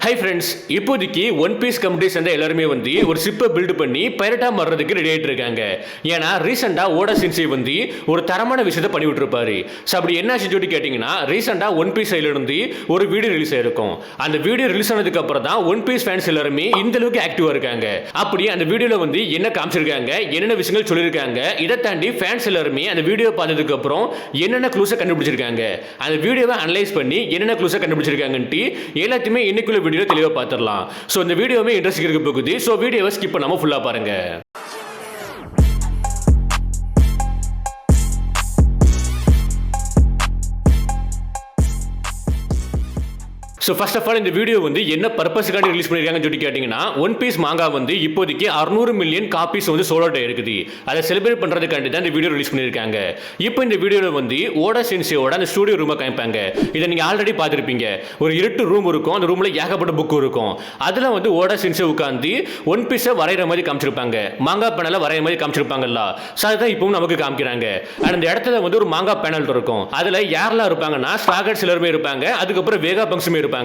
Hi friends, இப்போதைக்கு one piece committee சேர்ந்த எல்லாருமே வந்து ஒரு ஷிப்பை பில்டு பண்ணி பைரட்டா மாறுறதுக்கு ரெடி ஆகிட்டு இருக்காங்க. ஏன்னா ரீசெண்டாக ஓடா சென்சை வந்து ஒரு தரமான விஷயத்தை பண்ணி விட்டுருப்பாரு. ஸோ அப்படி என்ன சொல்லி கேட்டிங்கன்னா, ரீசெண்டாக ஒன் பீஸ் சைட்லேருந்து ஒரு வீடியோ ரிலீஸ் ஆயிருக்கும். அந்த வீடியோ ரிலீஸ் ஆனதுக்கு அப்புறம் தான் ஒன் பீஸ் ஃபேன்ஸ் எல்லாருமே இந்த அளவுக்கு ஆக்டிவாக இருக்காங்க. அப்படி அந்த வீடியோவில் வந்து என்ன காமிச்சிருக்காங்க, என்னென்ன விஷயங்கள் சொல்லியிருக்காங்க, இதை தாண்டி ஃபேன்ஸ் எல்லாருமே அந்த வீடியோ பார்த்ததுக்கு அப்புறம் என்னென்ன க்ளூஸை கண்டுபிடிச்சிருக்காங்க, அந்த வீடியோவை அனலைஸ் பண்ணி என்னென்ன க்ளூஸை கண்டுபிடிச்சிருக்காங்கன்ட்டு எல்லாத்தையுமே இன்னைக்குள்ள வீடியோ தெளிவா பார்த்துடலாம். சோ இந்த வீடியோவே இன்ட்ரெஸ்டிங் இருக்க போகுது. சோ வீடியோவை ஸ்கிப் பண்ணாம ஃபுல்லா பாருங்க. ஸோ ஃபர்ஸ்ட் ஆஃப் ஆல் இந்த வீடியோ வந்து என்ன பர்பஸ்க்காக ரிலீஸ் பண்ணியிருக்காங்கன்னு சொல்லி கேட்டிங்கன்னா, ஒன் பீஸ் மாங்கா வந்து இப்போதைக்கு 600 மில்லியன் காப்பீஸ் வந்து சோல்ட் அவுட் இருக்குது. அதை செலிப்ரேட் பண்ணுறதுக்காண்டி தான் இந்த வீடியோ ரிலீஸ் பண்ணியிருக்காங்க. இப்போ இந்த வீடியோவில் வந்து ஓடா சென்சேயோட அந்த ஸ்டூடியோ ரூமை காமிப்பாங்க. இதை நீங்கள் ஆல்ரெடி பார்த்துருப்பீங்க. ஒரு இருட்டு ரூம் இருக்கும், அந்த ரூமில் ஏகப்பட்ட புக்கு இருக்கும். அதில் வந்து ஓடா சென்சே உட்காந்து ஒன் பீஸை வரைகிற மாதிரி காமிச்சிருப்பாங்க. மாங்கா பேனலை வரைகிற மாதிரி காமிச்சிருப்பாங்கல்ல. ஸோ அதுதான் இப்பவும் நமக்கு காமிக்கிறாங்க. அந்த இடத்துல வந்து ஒரு மாங்கா பேனல் இருக்கும். அதில் யாரெல்லாம் இருப்பாங்கன்னா, ஸ்லாகர்ஸ் எல்லாருமே இருப்பாங்க. அதுக்கப்புறம் வேகா பங்க்ஸுமே இருப்பாங்க.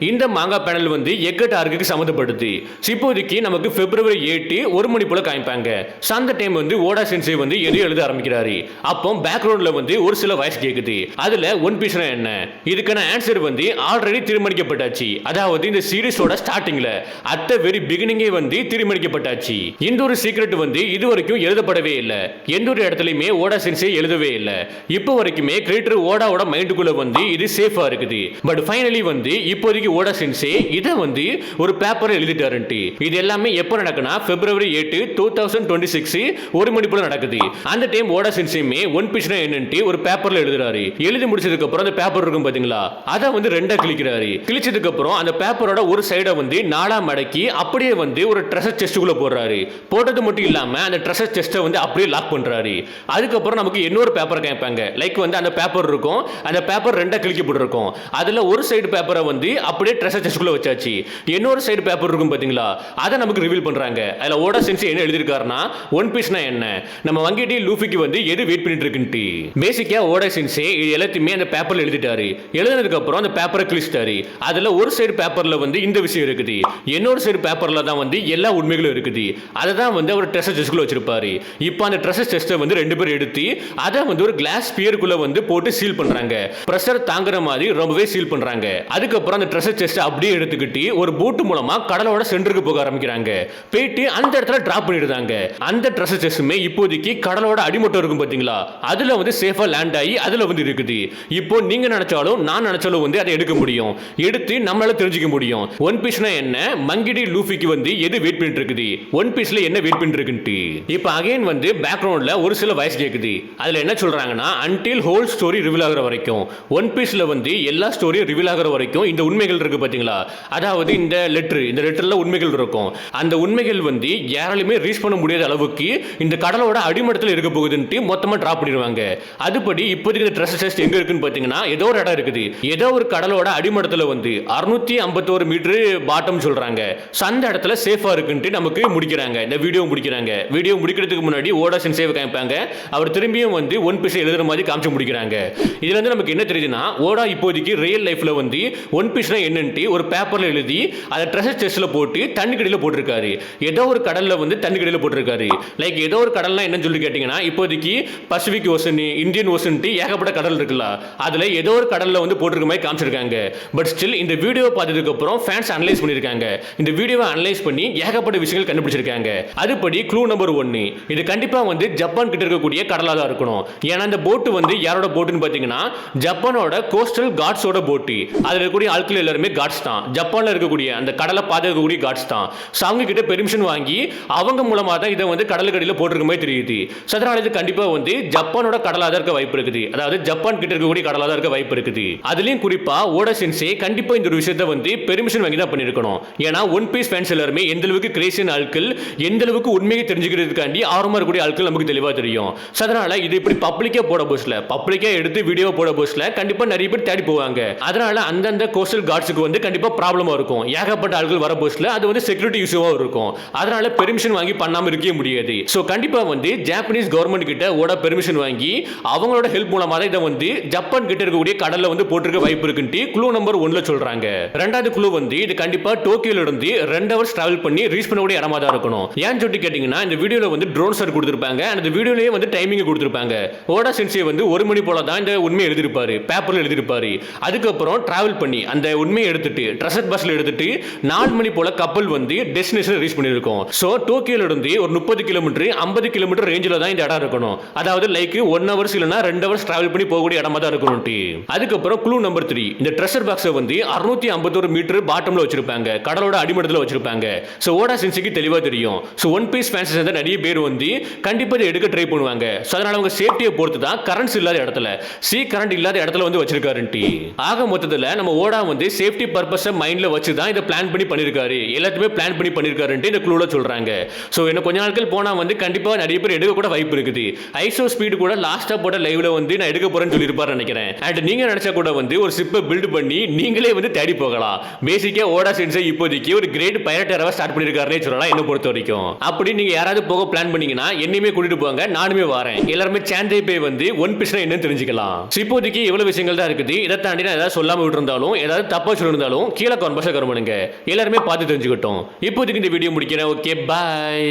இந்த மாங்கா பேனல் வந்து எக்கட் ஆர்க்கு சம்பந்தப்படுது. இப்போதைக்கு நமக்கு பிப்ரவரி 8 1 மணி போல காமிப்பாங்க. அந்த டைம் வந்து ஓடா சென்சே வந்து எதையும் எழுத ஆரம்பிக்கிறாரு. அப்போ பேக்ரவுண்ட்ல வந்து ஒரு சில வாய்ஸ் கேக்குது. அதுல ஒன் பீஸ்னா என்ன, இதுக்கான ஆன்சர் வந்து ஆல்ரெடி தீர்மானிக்கப்பட்டாச்சு. அதாவது இந்த சீரிஸோட ஸ்டார்டிங்ல அட் தி வெரி பிகினிங்கே வந்து தீர்மானிக்கப்பட்டாச்சு. இந்த ஒரு சீக்ரெட் வந்து இதுவரைக்கும் எழுதப்படவே இல்லை. எந்த ஒரு இடத்துலயுமே ஓடா சென்சே எழுதவே இல்லை. இப்போ வரைக்குமே கிரியேட்டர் ஓடாவோட மைண்டுக்குள்ள வந்து இது சேஃபா இருக்குது. பட் ஃபைனலி வந்து இப்போதைக்கு ஓடா சென்சே இதை வந்து ஒரு பேப்பர் எழுதிட்டாருன்ட்டு. இது எல்லாமே எப்போ நடக்குன்னா பிப்ரவரி 8 2026 1 மணி போல நடக்குது. அந்த டைம் ஓடா சென்சேமே ஒன் பீஸ்னா என்னன்ட்டு ஒரு பேப்பர்ல எழுதுறாரு. எழுதி முடிச்சதுக்கு அப்புறம் அந்த பேப்பர் இருக்கும் பாத்தீங்களா, அதை வந்து ரெண்டா கிழிக்கிறாரு. கிழிச்சதுக்கு அப்புறம் அந்த பேப்பரோட ஒரு சைடை வந்து நாலா மடக்கி அப்படியே வந்து ஒரு ட்ரெஷர் செஸ்டுக்குள்ள போடுறாரு. போட்டது மட்டும் இல்லாம அந்த ட்ரெஷர் செஸ்ட்டை வந்து அப்படியே லாக் பண்றாரு. அதுக்கப்புறம் நமக்கு இன்னொரு பேப்பர் கேட்பாங்க. லைக் வந்து அந்த பேப்பர் இருக்கும், அந்த பேப்பர் ரெண்டா கிழிக்கப்பட்டிருக்கும். அதுல ஒரு சைடு பேப்பரை வந்து அப்படியே ட்ரெஷர் செஸ்டுக்குள்ள வச்சாச்சு. இன்னொரு சைடு பேப்பர் இருக்கும் பாத்தீங்களா, அதை நமக்கு ரிவீல் பண்றாங்க. அதுல ஓடா சென்சே என்ன எழுதிருக்காருன்னா, ஒன் பீஸ்னா என்ன, நம்ம வங்கிட்டி லூஃபிக்கு வந்து எது வெயிட் பண்ணிட்டு இருக்குன்ட்டு. பேசிக்கா ஓடா சென்சே இது எல்லாத்தையுமே அந்த பேப்பர்ல எழுதிட்டாரு. எழுதினதுக்கு அப்புறம் அந்த பேப்பரை கிழிச்சிட்டாரு. அதுல ஒரு சைடு பேப்பர்ல வந்து இந்த விஷயம் இருக்குது, இன்னொரு சைடு பேப்பர்ல தான் வந்து எல்லா உண்மைகளும் இருக்குது. அதை தான் வந்து அவர் ட்ரெஷர் செஸ்டுக்குள்ள வச்சிருப்பாரு. இப்போ அந்த ட்ரெஷர் செஸ்ட்டை வந்து ரெண்டு பேரும் எடுத்து அதை வந்து ஒரு கிளாஸ் ஸ்பியருக்குள்ள வந்து போட்டு சீல் பண்றாங்க. பிரஷர் தாங்குற மாதிரி ரொம்பவே சீல் பண்றாங்க. அதுக்கப்புறம் அந்த ட்ரெஷர் செஸ்ட் அப்படியே எடுத்துக்கிட்டு ஒரு போட் மூலமா கடலோட சென்டருக்கு போக ஆரம்பிக்கிறாங்க. போயிட்டு அந்த இடத்துல டிராப் பண்ணிடுறாங்க. அந்த ட்ரெஷர் செஸ்ட்டுமே இப்போதைக்கு கடலோட அடிமட்டம் இருக்கும் பாத்தீங்களா, அதுல வந்து சேஃபா லேண்ட் ஆகி அதுல வந்து இருக்குது. இப்போ நீங்க நினைச்சாலும் நான் நினைச்சாலும் வந்து அதை எடுக்க முடியும், எடுத்து நம்மளால தெரிஞ்சுக்க முடியும். ஒன் பீஸ்னா என்ன, மங்கிடி லூஃபிக்கு வந்து எது வெயிட் பண்ணிட்டு இருக்குது, ஒன் பீஸ்ல என்ன வெயிட் பண்ணிட்டு இருக்குன்ட்டு. இப்போ அகைன் வந்து பேக்ரவுண்ட்ல ஒரு சில வாய்ஸ் கேக்குது. அதுல என்ன சொல்றாங்கன்னா, அன்டில் ஹோல் ஸ்டோரி ரிவீல் ஆகிற வரைக்கும், ஒன் பீஸ்ல வந்து எல்லா ஸ்டோரியும் ரிவீல் ஆகிற வரைக்கும் இந்த உண்மைகள் இருக்கு பாத்தீங்களா, அதாவது இந்த லெட்டர்ல உண்மைகள் இருக்கும். அந்த உண்மைகள் வந்து யாராலுமே ரீச் பண்ண முடியாத அளவுக்கு இந்த கடலோட அடிமட்டத்தில் இருக்க போகுதுன்ட்டு மொத்தமா டிராப் பண்ணிடுவாங்க. அதுபடி இப்போதைக்கு இந்த ட்ரெஷர் செஸ்ட் எங்க இருக்குன்னு பாத்தீங்கன்னா, ஏதோ ஒரு இடம் இருக்குது. ஏதோ ஒரு கடலோட அடிமட்டத்தில் வந்து 651 மீட்டர் பாட்டம் சொல்றாங்க. அந்த இடத்துல சேஃபா இருக்குன்ட்டு நமக்கு முடிக்கிறாங்க. இந்த வீடியோ முடிக்கிறாங்க. வீடியோ முடிக்கிறதுக்கு முன்னாடி ஓடா சென்சேவை காமிப்பாங்க. அவர் திரும்பியும் வந்து ஒன் பீஸ் எழுதுற மாதிரி காமிச்சு முடிக்கிறாங்க. இதுல இருந்து நமக்கு என்ன தெரியுதுன்னா, ஓடா இப்போதைக்கு ரியல் லைஃப்ல வந்து ஒன் பீஸ்னா என்னன்ட்டு ஒரு பேப்பர்ல எழுதி அதை ட்ரெஷர் செஸ்ட்ல போட்டு தண்ணி கடியில போட்டிருக்காரு. ஏதோ ஒரு கடல்ல வந்து தண்ணி கடியில போட்டிருக்காரு. லைக் ஏதோ ஒரு கடல்னா என்னன்னு சொல்லி கேட்டீங்கன்னா, இப்போதைக்கு பசிபிக் ஓசன், இந்தியன் ஓசன்ட்டு ஏகப்பட்ட கடல் இருக்குல்ல, அதுல ஏதோ ஒரு கடல்ல வந்து போட்டிருக்க மாதிரி காமிச்சிருக்காங்க. பட் ஸ்டில் இந்த வீடியோ பார்த்ததுக்கு அப்புறம் ஃபேன்ஸ் அனலைஸ் பண்ணிருக்காங்க. இந்த வீடியோவை அனலைஸ் பண்ணி ஏகப்பட்ட விஷயங்கள் கண்டுபிடிச்சிருக்காங்க. அதுபடி க்ளூ நம்பர் 1, இது கண்டிப்பா வந்து ஜப்பான் கிட்ட இருக்கக்கூடிய கடலா தான் இருக்கணும். ஏன்னா இந்த போட்டு வந்து யாரோட போட்டுன்னு பாத்தீங்கன்னா, ஜப்பானோட கோஸ்டல் காட்ஸோட போட்டு. அதுல இருக்கக்கூடிய ஆட்கள் எல்லாருமே காட்ஸ் தான். ஜப்பான்ல இருக்கக்கூடிய அந்த கடலை பாதுகாக்கக்கூடிய காட்ஸ் தான். அவங்க கிட்ட பெர்மிஷன் வாங்கி அவங்க மூலமா தான் இதை வந்து கடலுக்கடியில் போட்டிருக்க மாதிரி தெரியுது. அதனால இது கண்டிப்பா வந்து ஜப்பானோட கடலாக தான் இருக்க வாய்ப்பு இருக்குது. அதாவது ஜப்பான் கிட்ட இருக்கக்கூடிய கடலாக தான் இருக்க வாய்ப்பு இருக்குது. அதுலயும் குறிப்பா ஓடா சென்சே கண்டிப்பா இந்த ஒரு விஷயத்தை வந்து பெர்மிஷன் வாங்கி தான் பண்ணிருக்கணும். ஏன்னா ஒன் பீஸ் ஃபேன்ஸ் எல்லாருமே எந்த அளவுக்கு கிரேசியன் ஆட்கள், எந்த அளவுக்கு உண்மையை தெரிஞ்சுக்கிறதுக்காண்டி ஆர்வமா இருக்கக்கூடிய ஆட்கள் நமக்கு தெளிவா தெரியும். அதனால இது இப்படி பப்ளிக்கா போட போஸ்ட்ல, பப்ளிக்கா எடுத்து வீடியோ போட போஸ்ட்ல கண்டிப்பா நிறைய பேர் தேடி போவாங்க. அதனால அந்தந்த கோஸ்டல் கார்ட்ஸுக்கு வந்து கண்டிப்பா ப்ராப்ளமா இருக்கும். ஏகப்பட்ட ஆட்கள் வர போஸ்ட்ல அது வந்து செக்யூரிட்டி இஷ்யூவா இருக்கும். அதனால பெர்மிஷன் வாங்கி பண்ணாம இருக்கவே முடியாது. சோ கண்டிப்பா வந்து ஜாப்பனீஸ் கவர்மெண்ட் கிட்ட ஓடா பெர்மிஷன் வாங்கி அவங்களோட ஹெல்ப் மூலமா தான் இதை வந்து ஜப்பான் கிட்ட இருக்கக்கூடிய கடல்ல வந்து போட்டிருக்க வாய்ப்பு இருக்குன்னு க்ளூ நம்பர் 1ல சொல்றாங்க. ரெண்டாவது க்ளூ வந்து இது கண்டிப்பா டோக்கியோல இருந்து 2 ஹவர்ஸ் டிராவல் பண்ணி ரீச் பண்ணக்கூடிய இடமா தான் இருக்கணும். ஏன்னு சொல்லி கேட்டீங்கன்னா இந்த வீடியோல வந்து ட்ரோன் ஷாட் கொடுத்திருப்பாங்க. அந்த வீடியோலயே வந்து டைமிங் கொடுத்திருப்பாங்க. ஓடா சென்சே வந்து 1 மணி போல தான் இந்த உண்மையை எழுதிருப்பாரு, பேப்பர்ல எழுதிருப்பாரு. அதுக்கப்புறம் டிராவல் பண்ணி அந்த உண்மையை எடுத்துட்டு ட்ரஸ்ட் பஸ்ல எடுத்துட்டு 4 மணி போல கப்பல் வந்து டெஸ்டினேஷன் ரீச் பண்ணிருக்கும். சோ டோக்கியோல இருந்து ஒரு 30 கிலோமீட்டர் 50 கிலோமீட்டர் ரேஞ்சில தான் இந்த இடம் இருக்கணும். அதாவது லைக் 1 ஹவர்ஸ் இல்லனா 2 ஹவர்ஸ் டிராவல் பண்ணி போகக்கூடிய இடமா தான் இருக்கணும். அதுக்கப்புறம் க்ளூ நம்பர் 3 இந்த ட்ரெஷர் பாக்ஸை வந்து 651 மீட்டர் பாட்டம்ல வச்சிருப்பாங்க, கடலோட அடிமட்டத்தில் வச்சிருப்பாங்க. சோ ஓடா சென்சிக்கு தெளிவா தெரியும். சோ ஒன் பீஸ் ஃபேன்ஸ் வந்து நிறைய பேர் வந்து கண்டிப்பா இதை எடுக்க ட்ரை பண்ணுவாங்க. சோ அதனால அவங்க சேஃப்டியை பொறுத்து தான் கரண்ட்ஸ் இல்லாத இடத்துல கரண்ட் இல்லாத இடத்துல வந்து வச்சிருக்காருன்ட்டு. ஆக மொத்தத்துல நம்ம ஓடா வந்து சேஃப்டி பர்பஸை மைண்ட்ல வச்சு தான் இதை பிளான் பண்ணி பண்ணிருக்காரு. எல்லாத்தையுமே பிளான் பண்ணி பண்ணிருக்காருன்ட்டு இந்த க்ளூல சொல்றாங்க. சோ இன்னும் கொஞ்ச நாட்கள் போனா வந்து கண்டிப்பா நிறைய பேர் எடுக்க கூட வாய்ப்பு இருக்குது. ஐசோ ஸ்பீடு கூட லாஸ்டா போட்ட லைவ்ல வந்து நான் எடுக்க போறேன்னு சொல்லிருப்பாரு நினைக்கிறேன். அண்ட் நீங்க நினைச்சா கூட வந்து ஒரு ஷிப்பை பில்ட் பண்ணி நீங்களே வந்து தேடி போகலாம். பேசிக்கா ஓடா சென்சை இப்போதைக்கு ஒரு கிரேட் பைரட்டராக ஸ்டார்ட் பண்ணிருக்காருன்னு சொல்லலாம் என்ன பொறுத்த வரைக்கும். அப்படி நீங்க யாராவது போக பிளான் பண்ணீங்கன்னா என்னையுமே கூட்டிட்டு போங்க, நானுமே வரேன். எல்லாருமே சாண்டே பே வந்து ஒன் பீஸ்னா என்னன்னு தெரிஞ்சுக்கலாம். இப்போதைக்கு எவ்வளவு விஷயங்கள் தான் இருக்குது. இதை தாண்டி நான் ஏதாவது சொல்லாம விட்டுருந்தாலும் ஏதாவது தப்பா சொல்லியிருந்தாலும் கீழே கமெண்ட் பாக்ஸ்ல கமெண்ட் பண்ணுங்க. எல்லாருமே பார்த்து தெரிஞ்சுக்கிட்டோம். இப்போதைக்கு இந்த வீடியோ முடிக்கிறேன். Okay, by.